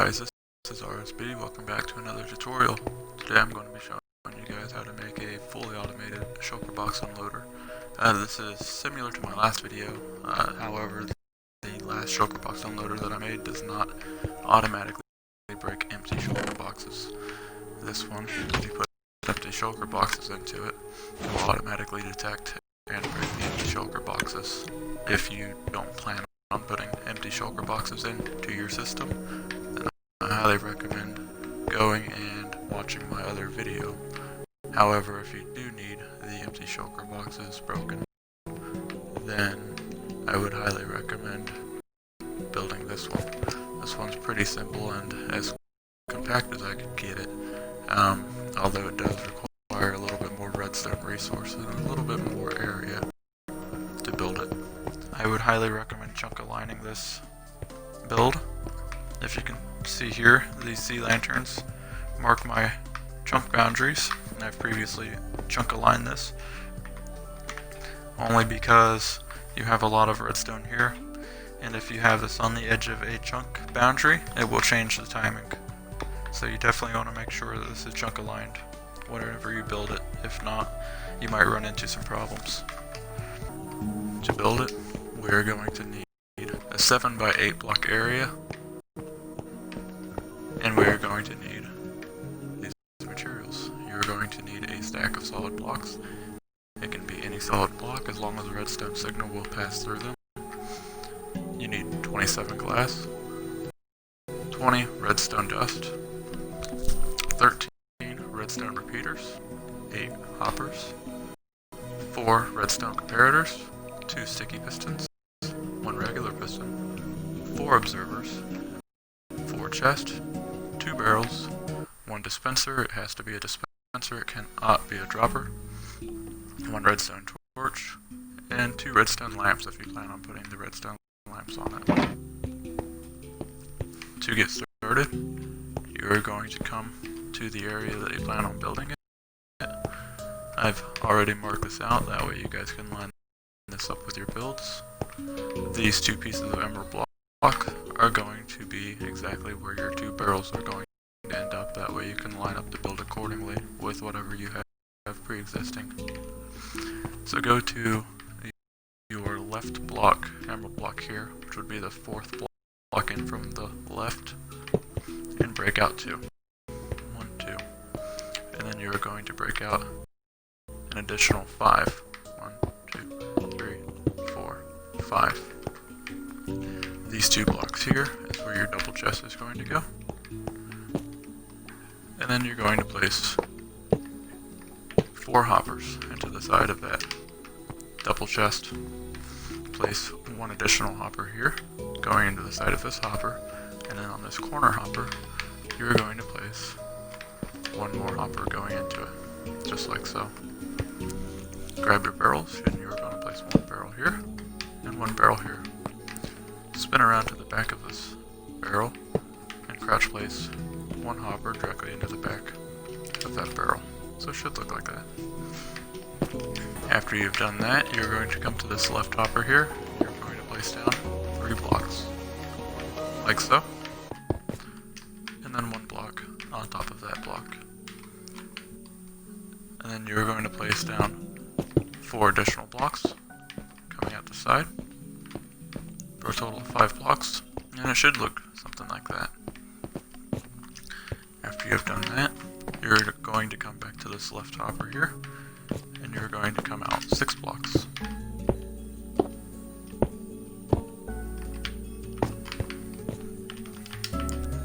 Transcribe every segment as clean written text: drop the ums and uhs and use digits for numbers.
guys, this is RSB. Welcome back to another tutorial. Today I'm going to be showing you guys how to make a fully automated shulker box unloader. This is similar to my last video, however the last shulker box unloader that I made does not automatically break empty shulker boxes. This one, if you put empty shulker boxes into it, it will automatically detect and break the empty shulker boxes. If you don't plan on putting empty shulker boxes into your system, then I highly recommend going and watching my other video. However, if you do need the empty shulker boxes broken, then I would highly recommend building this one. This one's pretty simple and as compact as I could get it, although it does require a little bit more redstone resources and a little bit more area to build it. I would highly recommend chunk aligning this build. If you can see here, these sea lanterns mark my chunk boundaries, and I've previously chunk aligned this only because you have a lot of redstone here, and if you have this on the edge of a chunk boundary, it will change the timing. So you definitely want to make sure that this is chunk aligned whenever you build it. If not, you might run into some problems. To build it, we're going to need a 7x8 block area, and we're going to need these materials. You're going to need a stack of solid blocks. It can be any solid block as long as the redstone signal will pass through them. You need 27 glass, 20 redstone dust, 13 redstone repeaters, 8 hoppers, 4 redstone comparators, 2 sticky pistons, 1 regular piston, 4 observers, 4 chests, 2 barrels, 1 dispenser, it has to be a dispenser, it cannot be a dropper, 1 redstone torch, and 2 redstone lamps if you plan on putting the redstone lamps on it. To get started, you are going to come to the area that you plan on building it. I've already marked this out, that way you guys can line this up with your builds. These 2 pieces of emerald block are going to be exactly where your 2 barrels are going to end up, that way you can line up the build accordingly with whatever you have pre-existing. So go to your left block, emerald block here, which would be the 4th block in from the left, and break out 2. 1, 2. And then you're going to break out an additional 5. 1, 2, 3, 4, 5. These 2 blocks here is where your double chest is going to go. And then you're going to place 4 hoppers into the side of that double chest. Place 1 additional hopper here, going into the side of this hopper, and then on this corner hopper, you're going to place 1 more hopper going into it, just like so. Grab your barrels, and you're going to place 1 barrel here, and 1 barrel here. Spin around to the back of this barrel, and crouch place 1 hopper directly into the back of that barrel. So it should look like that. After you've done that, you're going to come to this left hopper here. You're going to place down 3 blocks, like so, and then 1 block on top of that block. And then you're going to place down 4 additional blocks coming out the side for a total of 5 blocks, and it should look something like that. After you've done that, you're going to come back to this left hopper here, and you're going to come out 6 blocks.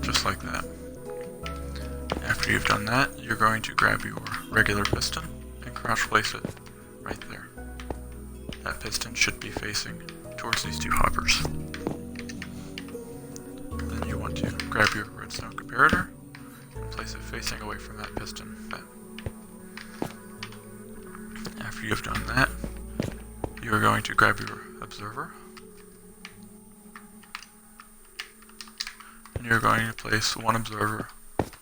Just like that. After you've done that, you're going to grab your regular piston and crouch place it right there. That piston should be facing towards these 2 hoppers. Then you want to grab your redstone comparator and place it facing away from that piston. After you've done that, you're going to grab your observer, and you're going to place 1 observer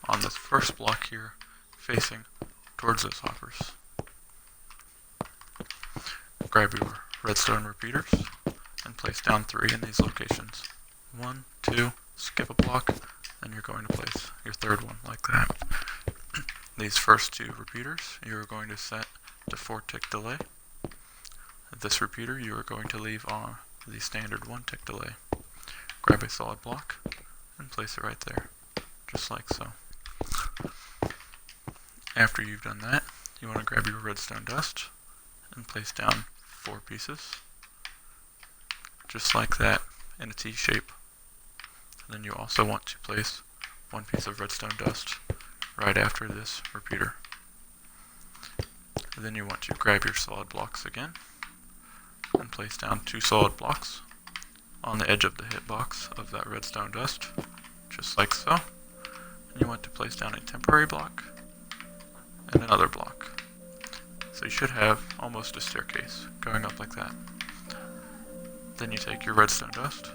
on this first block here, facing towards those hoppers. Grab your redstone repeaters, and place down 3 in these locations. 1, 2, skip a block, and you're going to place your third one like that. These first two repeaters you are going to set to 4 tick delay. This repeater you are going to leave on the standard 1 tick delay. Grab a solid block and place it right there, just like so. After you've done that, you want to grab your redstone dust and place down 4 pieces, just like that, in a T shape. And then you also want to place 1 piece of redstone dust right after this repeater. And then you want to grab your solid blocks again and place down 2 solid blocks on the edge of the hitbox of that redstone dust, just like so. And you want to place down a temporary block and another block. So you should have almost a staircase going up like that. Then you take your redstone dust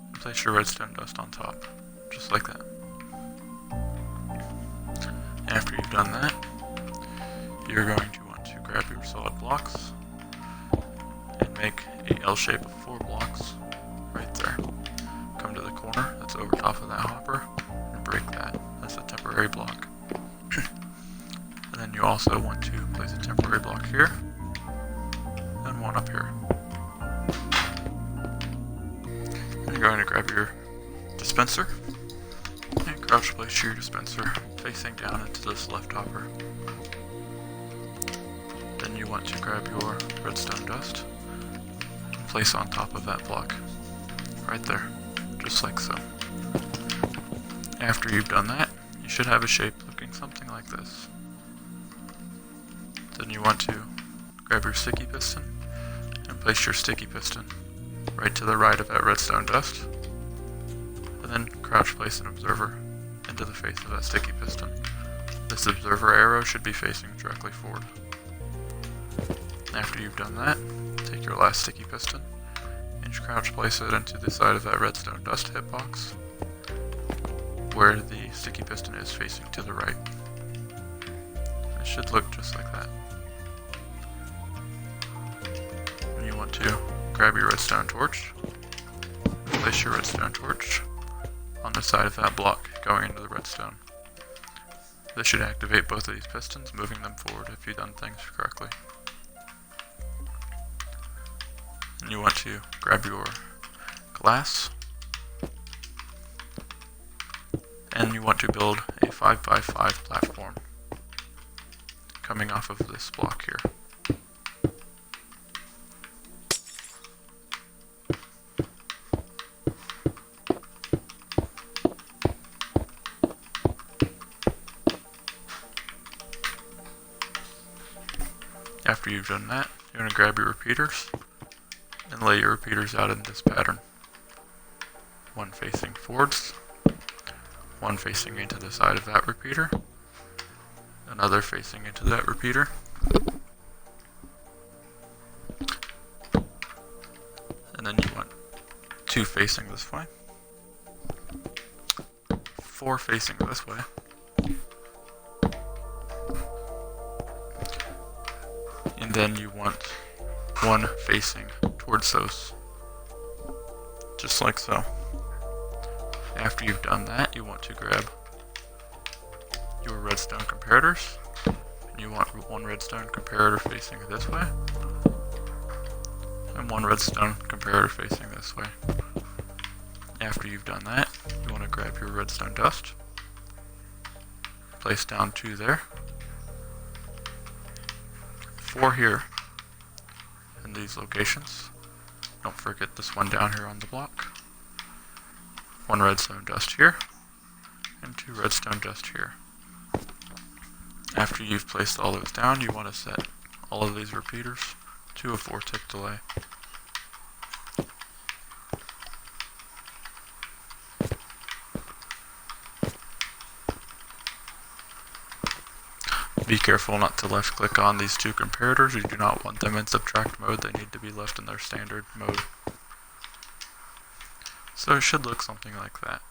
and place your redstone dust on top, just like that. After you've done that, you're going to want to grab your solid blocks and make a L shape of 4 blocks right there. Come to the corner that's over top of that hopper and break that. That's a temporary block. And then you also want to place a temporary block here and one up here. And you're going to grab your dispenser and crouch place your dispenser facing down into this left hopper. Then you want to grab your redstone dust and place on top of that block right there, just like so. After you've done that, you should have a shape looking something like this. Then you want to grab your sticky piston and place your sticky piston right to the right of that redstone dust, and then crouch place an observer into the face of that sticky piston. This observer arrow should be facing directly forward. After you've done that, take your last sticky piston and crouch place it into the side of that redstone dust hitbox, where the sticky piston is facing to the right. It should look just like that. And you want to grab your redstone torch, place your redstone torch on the side of that block going into the redstone. This should activate both of these pistons, moving them forward if you've done things correctly. And you want to grab your glass, and you want to build a 5x5 platform coming off of this block here. After you've done that, you're going to grab your repeaters and lay your repeaters out in this pattern. One facing forwards, one facing into the side of that repeater, another facing into that repeater, and then you want 2 facing this way, 4 facing this way, and then you want 1 facing towards those, just like so. After you've done that, you want to grab your redstone comparators, and you want 1 redstone comparator facing this way, and 1 redstone comparator facing this way. After you've done that, you want to grab your redstone dust, place down 2 there, 4 here in these locations. Don't forget this one down here on the block. 1 redstone dust here, and 2 redstone dust here. After you've placed all those down, you want to set all of these repeaters to a 4 tick delay. Be careful not to left click on these 2 comparators. You do not want them in subtract mode. They need to be left in their standard mode. So it should look something like that.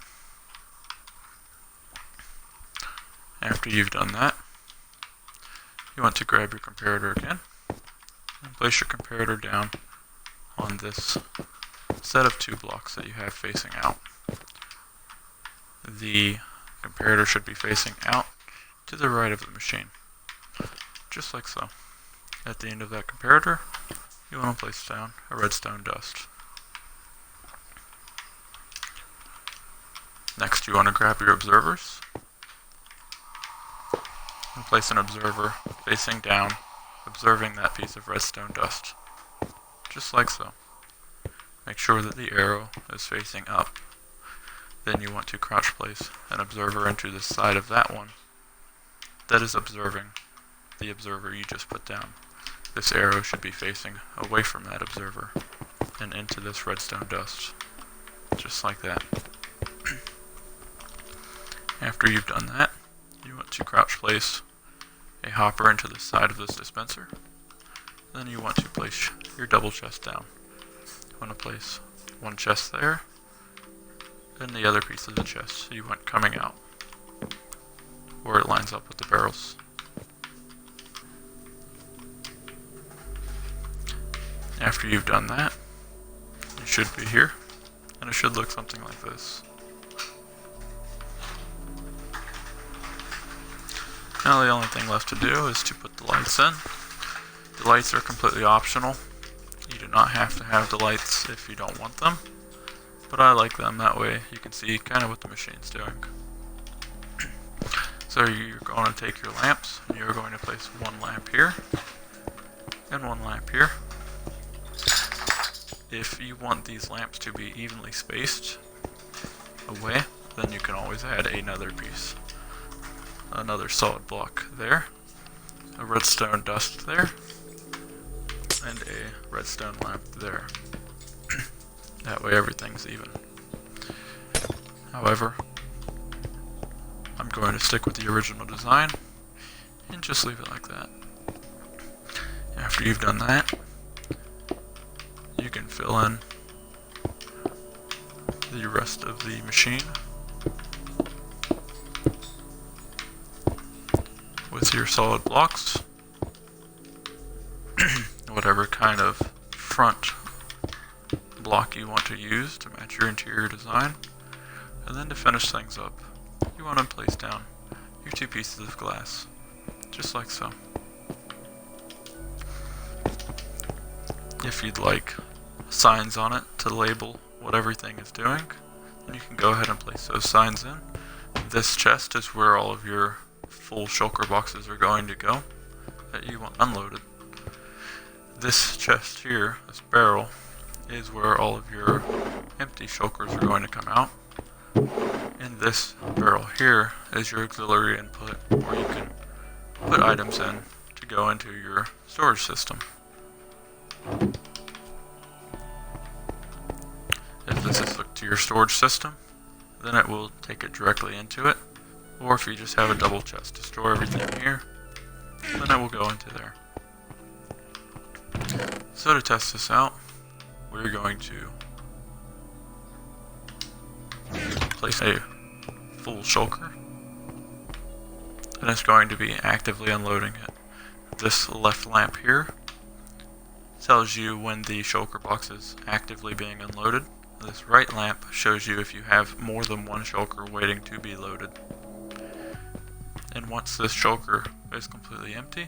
After you've done that, you want to grab your comparator again and place your comparator down on this set of 2 blocks that you have facing out. the comparator should be facing out to the right of the machine, just like so. At the end of that comparator, you want to place down a redstone dust. Next, you want to grab your observers and place an observer facing down, observing that piece of redstone dust, just like so. Make sure that the arrow is facing up. Then you want to crouch place an observer into the side of that one that is observing the observer you just put down. This arrow should be facing away from that observer and into this redstone dust, just like that. After you've done that, you want to crouch place a hopper into the side of this dispenser. Then you want to place your double chest down. You want to place one chest there, and the other piece of the chest you want coming out, where it lines up with the barrels. After you've done that, it should be here, and it should look something like this. Now the only thing left to do is to put the lights in. The lights are completely optional. You do not have to have the lights if you don't want them, but I like them, that way you can see kind of what the machine's doing. So you're going to take your lamps, and you're going to place one lamp here, and one lamp here. If you want these lamps to be evenly spaced away, then you can always add another piece. Another solid block there, a redstone dust there, and a redstone lamp there. That way everything's even. However, I'm going to stick with the original design and just leave it like that. After you've done that, you can fill in the rest of the machine with your solid blocks, whatever kind of front block you want to use to match your interior design. And then to finish things up, you want to place down your two pieces of glass, just like so. If you'd like signs on it to label what everything is doing, then you can go ahead and place those signs in. This chest is where all of your full shulker boxes are going to go that you want unloaded. This chest here, this barrel, is where all of your empty shulkers are going to come out. And this barrel here is your auxiliary input, where you can put items in to go into your storage system. If this is hooked to your storage system, then it will take it directly into it. Or if you just have a double chest to store everything here, then it will go into there. So to test this out, we're going to place a full shulker, and it's going to be actively unloading it. This left lamp here tells you when the shulker box is actively being unloaded. This right lamp shows you if you have more than one shulker waiting to be loaded. And once this shulker is completely empty,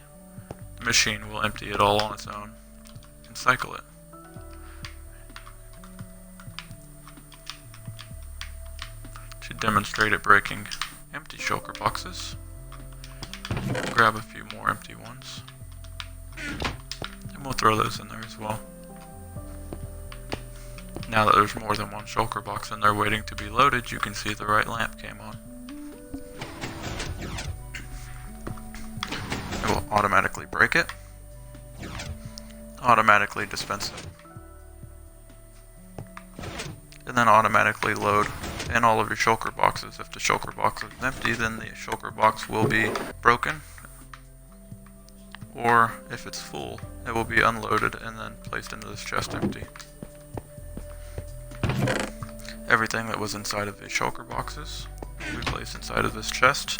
the machine will empty it all on its own and cycle it. To demonstrate it breaking empty shulker boxes, we'll grab a few more empty ones, and we'll throw those in there as well. Now that there's more than one shulker box in there waiting to be loaded, you can see the right lamp came on. It will automatically break it, automatically dispense it, and then automatically load in all of your shulker boxes. If the shulker box is empty, then the shulker box will be broken, or if it's full, it will be unloaded and then placed into this chest empty. Everything that was inside of the shulker boxes will be placed inside of this chest,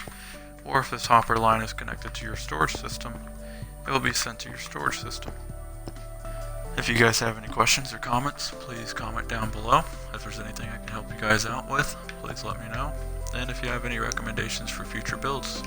or if this hopper line is connected to your storage system, it will be sent to your storage system. If you guys have any questions or comments, please comment down below. If there's anything I can help you guys out with, please let me know. and if you have any recommendations for future builds.